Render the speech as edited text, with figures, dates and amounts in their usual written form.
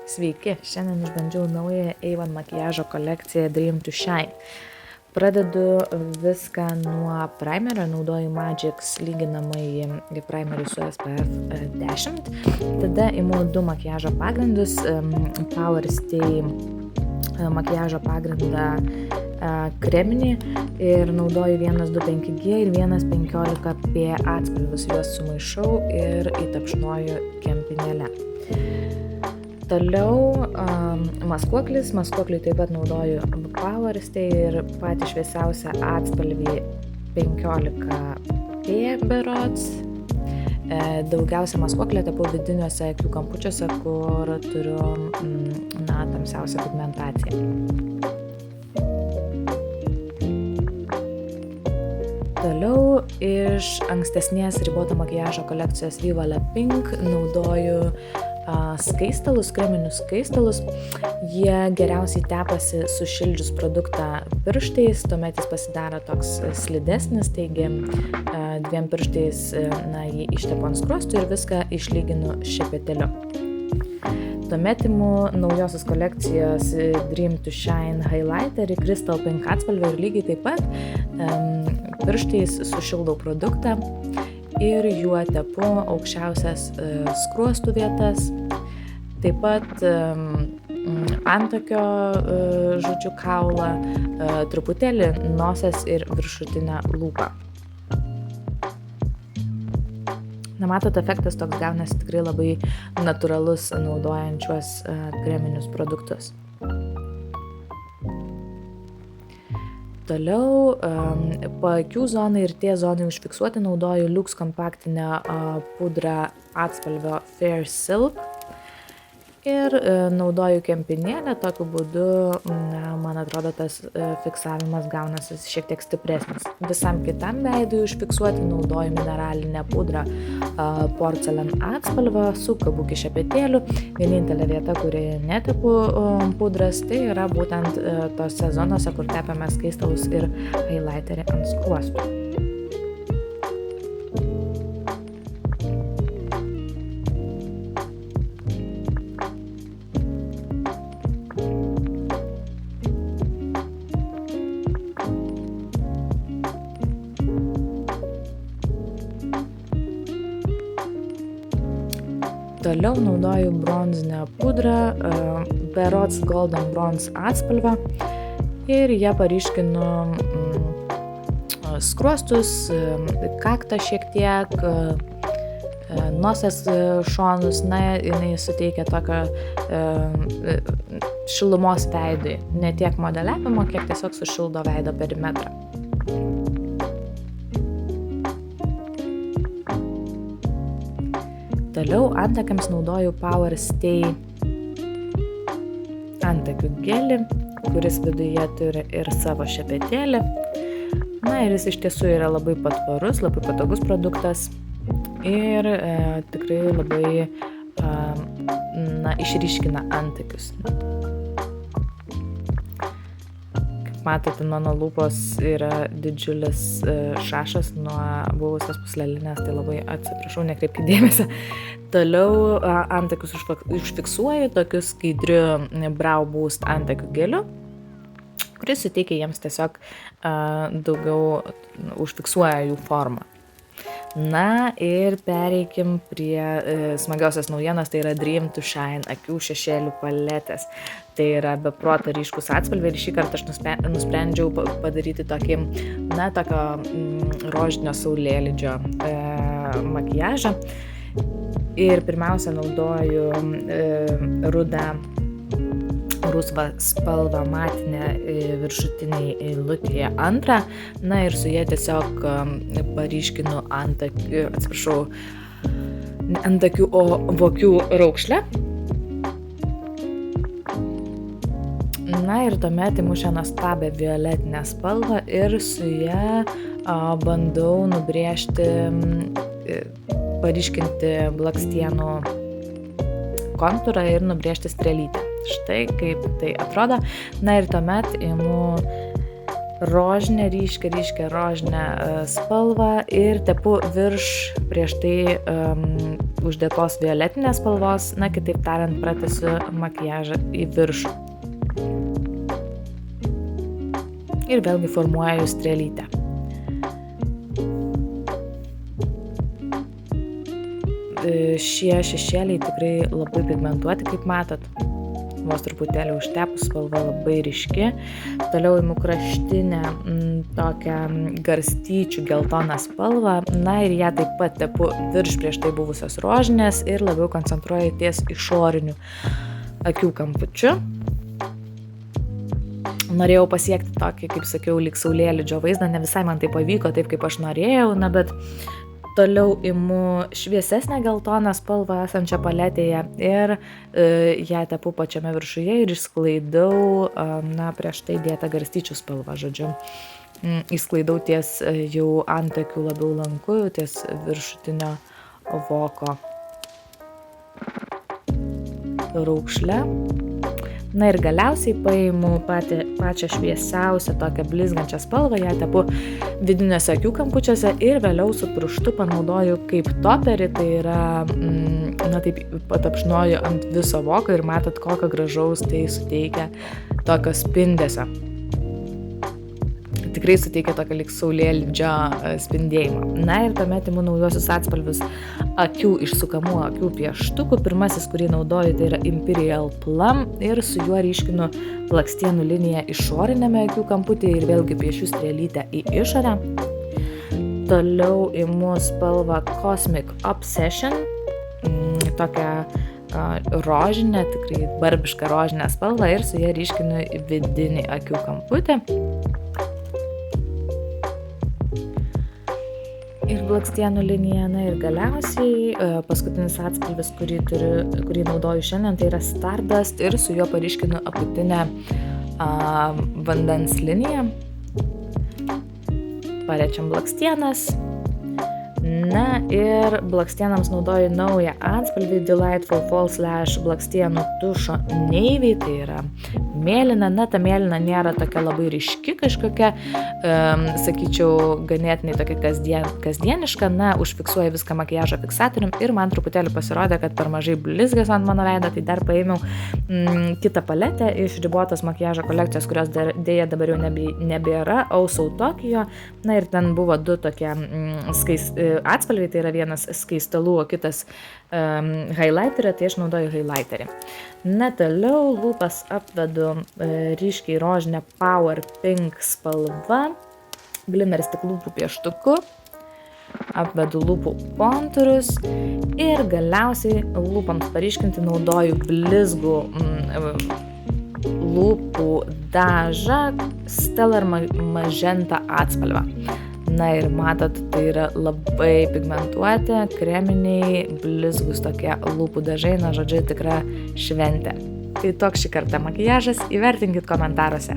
Sveiki, šiandien išbandžiau naują Avon makiažo kolekciją Dream to Shine. Pradedu viską nuo primerio, naudoju Magix lyginamąjį primerį su SPF 10. Tada imu du makiažo pagrindus, Power Stay makiažo pagrindą kreminį ir naudoju 125G ir 115P atspalvius, juos sumaišau ir įtapšnoju kempinėle. Toliau maskuokliui taip pat naudoju Power Stay ir patį šviesiausią atspalvį 15P berods. Daugiausia maskuoklę tapau vidiniuose akių kampučiuose, kur turiu tamsiausią pigmentaciją. Toliau iš ankstesnės riboto makiažo kolekcijos Viva La Pink naudoju skaistalus, kreminius skaistalus. Jie geriausiai tepasi sušildžius produktą pirštais, tuomet jis pasidaro toks slidesnis, taigi dviem pirštais jį ištepu ant skruostų ir viską išlyginu šepetėliu. Tuomet imu naujosios kolekcijos Dream to Shine highlighterį Crystal Pink atspalvį ir lygiai taip pat pirštais sušildau produktą ir juo tepu aukščiausias skruostų vietas, taip pat antakio, kaulą, truputėlį nosies ir viršutinę lūpą. Matot, efektas toks gaunasi tikrai labai natūralus naudojant šiuos kreminius produktus. Toliau paakių zonai ir T zonai užfiksuoti naudoju Lux kompaktinę pudrą atspalvio Fair Silk ir naudoju kempinėlę, tokiu būdu, man atrodo, tas fiksavimas gaunasi šiek tiek stipresnis. Visam kitam veidui užfiksuoti naudoju mineralinę pudrą Porcelain atspalvio su kabuki šepetėliu. Vienintelė vieta, kurioje netepu pudras, tai yra būtent tose zonose, kur tepame skaistalus ir highlighterį ant skruostų. Toliau naudoju bronzinę pudrą, berods Golden Bronze atspalvio ir ją paryškinu skruostus, kaktą šiek tiek, nosies šonus, jinai suteikia tokio šilumos veidui, ne tiek modeliavimo, kiek tiesiog sušildo veido perimetrą. Toliau antakiams naudoju Power Stay antakių gelį, kuris viduje turi ir savo šepetėlį. Ir jis iš tiesų yra labai patvarus, labai patogus produktas ir tikrai labai išryškina antakius. Matote, mano lūpos yra didžiulis šašas nuo buvusios pūslelinės, tai labai atsiprašau, nekreipkite dėmesio. Toliau antakius užfiksuoju tokiu skaidriu Brow Boost antakių geliu, kuris suteikia jiems tiesiog daugiau, užfiksuoja jų formą. Ir pereikim prie smagiosios naujienos, tai yra Dream to Shine akių šešėlių paletės. Tai yra be proto ryškus atspalviai ir šį kartą aš nusprendžiau padaryti tokį, tokio rožinio saulėlydžio makiažą. Ir pirmiausia naudoju rudą rusvą spalvą matinę viršutiniai eilutėje antrą, ir su jie tiesiog paryškinu antakių, o vokių raukšlę. Ir tuomet imu šią nuostabią violetinę spalvą ir su ją bandau nubrėžti, paryškinti blakstienų kontūrą ir nubrėžti strėlytę. Štai kaip tai atrodo. Ir tuomet imu rožinę, ryškę rožinę spalvą ir tepu virš prieš tai uždėtos violetinės spalvos, na kitaip tariant, pratęsiu makiažą į viršų. Ir vėlgi formuoju strėlytę. Šie šešėliai tikrai labai pigmentuoti, kaip matot. Vos truputėlį užtepus, spalva labai ryški. Toliau imu kraštinę tokią garstyčių geltoną spalvą. Na ir ją taip pat tepu virš prieš tai buvusios rožinės ir labiau koncentruoju ties išoriniu akių kampučiu. Norėjau pasiekti tokį, kaip sakiau, lyg saulėlydžio vaizdą. Ne visai man tai pavyko taip, kaip aš norėjau, na bet toliau imu šviesesnę geltoną spalvą esančią paletėje ir ją tepu pačiame viršuje ir išsklaidau, prieš tai dėtą garstyčių spalvą, žodžiu. Įsklaidau ties jau antakių labiau lanku, ties viršutinio voko raukšle. Na ir galiausiai paimu pačią šviesiausią tokią blizgančią spalvą, ją tepu vidiniuose akių kampučiuose ir vėliau su pirštu panaudoju kaip toperį, tai yra, taip patapšnoju ant viso voko ir matot, kokio gražaus tai suteikia tokio spindesio. Tikrai suteikia tokio lyg saulėlydžio spindėjimo. Na ir tuomet imu naujosius atspalvius akių išsukamų akių pieštukų. Pirmasis, kurį naudoju, tai yra Imperial Plum ir su juo ryškinu blakstienų liniją išorinėme akių kamputyje ir vėlgi piešiu strėlytę į išorę. Toliau imu spalvą Cosmic Obsession, tokią rožinę, tikrai barbišką rožinę spalvą ir su ją ryškinu vidinį akių kamputį. Ir blakstienų liniją, na ir galiausiai paskutinis atspalvis, kurį naudoju šiandien, tai yra Stardust ir su juo paryškinu apatinę vandens liniją. Parečiam blakstienas. Na ir blakstienams naudoju naują atspalvį Delightful False Lash blakstienų tušo Navy, tai yra mėlyna. Na, ta mėlyna nėra tokia labai ryški kažkokia, sakyčiau, ganėtinai tokia kasdieniška. Na, užfiksuoju viską makiažo fiksatorium ir man truputėlį pasirodė, kad per mažai blizgas ant mano veido, tai dar paėmiau kitą paletę iš ribotos makiažo kolekcijos, kurios dėja dabar jau nebėra, Also Tokyo. Na ir ten buvo du tokie atspalviai, tai yra vienas skaistalų, o kitas highlighterio, tai aš naudoju highlighterį. Na, toliau lūpas apvedu ryškiai rožinę Power Pink spalva, glimmer stick lūpų pieštuku, apvedu lūpų kontūrus ir galiausiai lūpams paryškinti naudoju blizgų lūpų dažą Stellar Magenta atspalvą. Na ir matot, tai yra labai pigmentuoti, kreminiai, blizgus tokie lūpų dažai, na žodžiu, tikra šventė. Tai toks šį kartą makiažas, įvertinkit komentaruose.